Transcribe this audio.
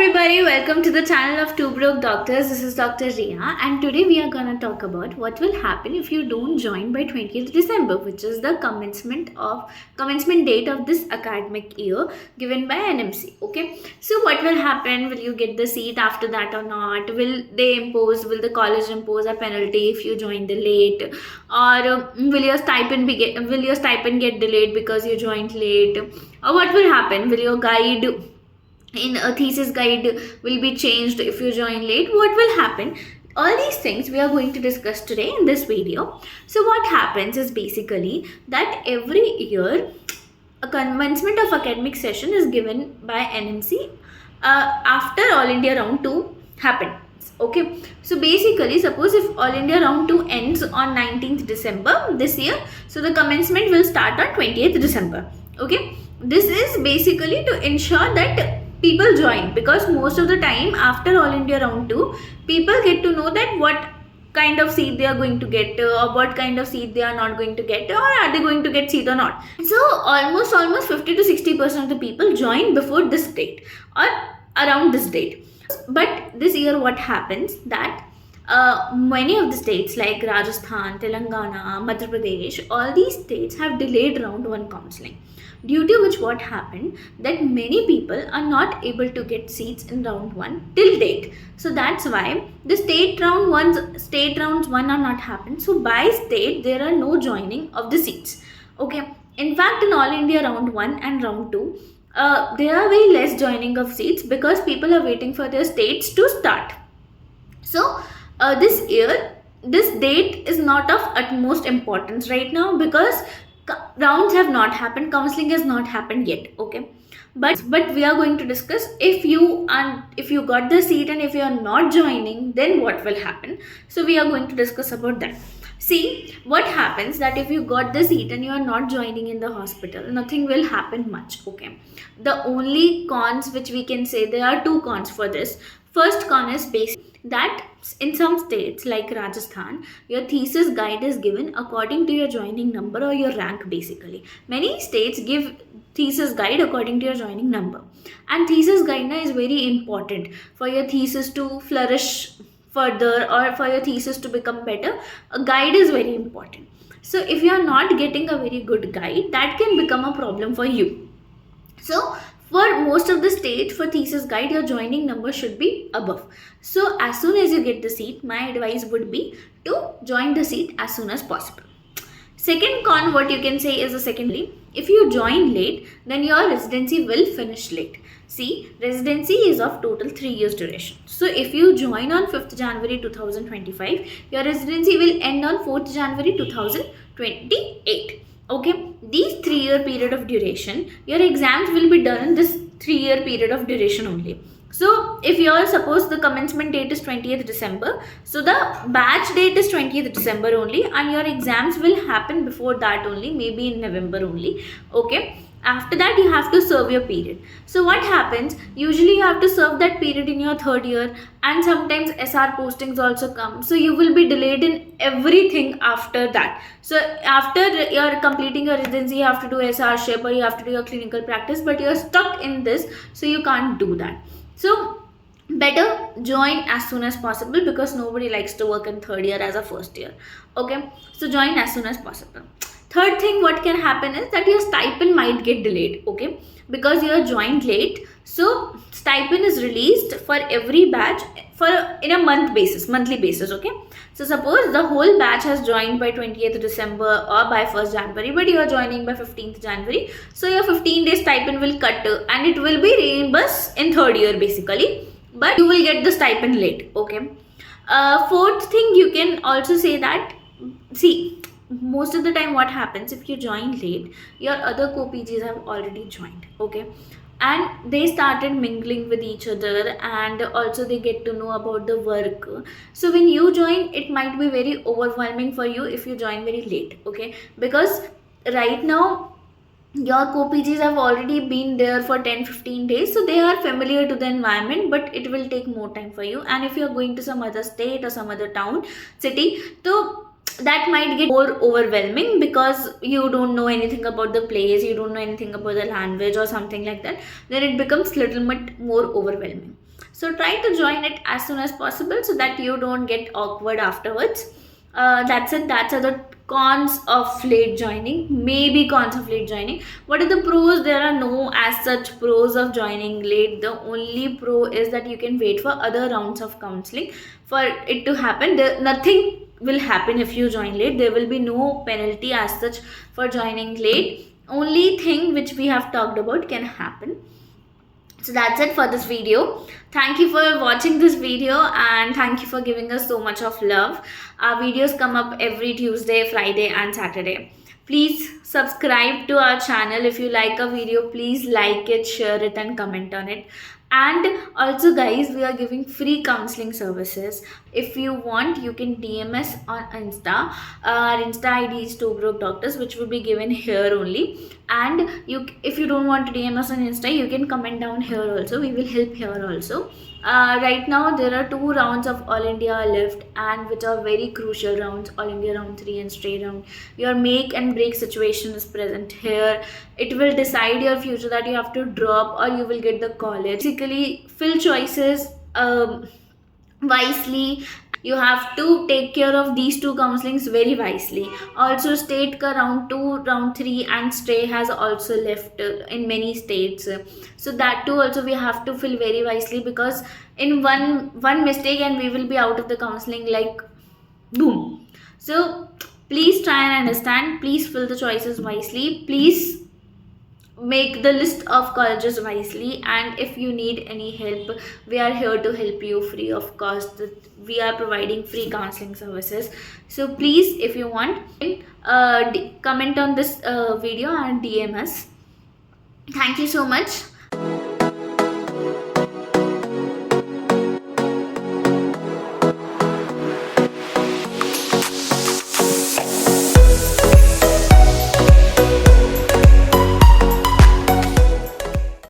everybody, welcome to the channel of Two Broke Doctors. This is Dr. Ria, and today we are gonna talk about what will happen if you don't join by 20th December, which is the commencement date of this academic year given by NMC. Okay, so what will happen? Will you get the seat after that or not? Will the college impose a penalty if you join the late, or will your stipend get delayed because you joined late? Or what will happen? Will your guide in a thesis guide will be changed if you join late? What will happen? All these things we are going to discuss today in this video. So what happens is basically that every year a commencement of academic session is given by NMC after All India Round 2 happens. Okay, so basically suppose if All India Round 2 ends on 19th December this year, so the commencement will start on 20th December. Okay, this is basically to ensure that people join, because most of the time after All India Round 2 people get to know that what kind of seat they are going to get, or what kind of seat they are not going to get, or are they going to get seat or not. So almost 50 to 60% of the people join before this date or around this date. But this year what happens that many of the states like Rajasthan, Telangana, Madhya Pradesh, all these states have delayed round 1 counselling, due to which what happened that many people are not able to get seats in round 1 till date. So that's why the state rounds 1 are not happened. So by state there are no joining of the seats. Okay, in fact in All India Round 1 and Round 2 there are very less joining of seats because people are waiting for their states to start. So this year this date is not of utmost importance right now because rounds have not happened, counseling has not happened yet. Okay, but we are going to discuss if you got the seat and if you are not joining, then what will happen. So we are going to discuss about that. See what happens that if you got the seat and you are not joining in the hospital, nothing will happen much. Okay, the only cons which we can say, there are two cons for this. First con is basically that in some states like Rajasthan, your thesis guide is given according to your joining number or your rank. Basically many states give thesis guide according to your joining number, and thesis guide is very important for your thesis to flourish further or for your thesis to become better. A guide is very important. So if you are not getting a very good guide, that can become a problem for you. So for most of the states, for thesis guide, your joining number should be above. So as soon as you get the seat, my advice would be to join the seat as soon as possible. Second con, what you can say is the secondly, if you join late, then your residency will finish late. See, residency is of total 3 years duration. So if you join on 5th January 2025, your residency will end on 4th January 2028. Okay, these 3 year period of duration, your exams will be done in this 3 year period of duration only. So if you are, suppose the commencement date is 20th December, so the batch date is 20th December only, and your exams will happen before that only, maybe in November only. Okay, after that you have to serve your period. So what happens, usually you have to serve that period in your 3rd year, and sometimes SR postings also come, so you will be delayed in everything after that. So after you're completing your residency, you have to do SR ship or you have to do your clinical practice, but you're stuck in this, so you can't do that. So better join as soon as possible, because nobody likes to work in 3rd year as a 1st year. Okay, so join as soon as possible. Third thing what can happen is that your stipend might get delayed. Okay, because you are joined late, so stipend is released for every batch in a monthly basis. Okay, so suppose the whole batch has joined by 20th December or by 1st January, but you are joining by 15th January, so your 15-day stipend will cut and it will be reimbursed in 3rd year basically, but you will get the stipend late. Okay, fourth thing you can also say that, see, most of the time what happens, if you join late, your other co-PGs have already joined. Okay, and they started mingling with each other, and also they get to know about the work. So when you join, it might be very overwhelming for you if you join very late. Okay, because right now your co-PGs have already been there for 10-15 days, so they are familiar to the environment, but it will take more time for you. And if you are going to some other state or some other town, city, so that might get more overwhelming because you don't know anything about the place, you don't know anything about the language or something like that. Then it becomes little bit more overwhelming. So try to join it as soon as possible so that you don't get awkward afterwards. That's it. That's the cons of late joining. Maybe cons of late joining. What are the pros? There are no as such pros of joining late. The only pro is that you can wait for other rounds of counseling for it to happen. Nothing will happen if you join late. There will be no penalty as such for joining late. Only thing which we have talked about can happen. So that's it for this video. Thank you for watching this video and thank you for giving us so much of love. Our videos come up every Tuesday, Friday and Saturday. Please subscribe to our channel. If you like a video, please like it, share it and comment on it. And also guys, we are giving free counseling services. If you want, you can DM us on Insta. Our Insta ID is 2 Broke Doctors, which will be given here only. And if you don't want to DM us on Insta, you can comment down here also. We will help here also. Right now there are 2 rounds of All India left, and which are very crucial rounds: All India round 3 and straight round. Your make and break situation is present here. It will decide your future, that you have to drop or you will get the college. Basically, fill choices wisely. You have to take care of these 2 counselings very wisely. Also, state ka round 2, round 3 and stay has also left in many states. So that too also we have to fill very wisely, because in one mistake and we will be out of the counseling like boom. So please try and understand. Please fill the choices wisely. Please make the list of colleges wisely, and if you need any help, we are here to help you free of cost. We are providing free counseling services. So please, if you want, comment on this video and DM us. Thank you so much.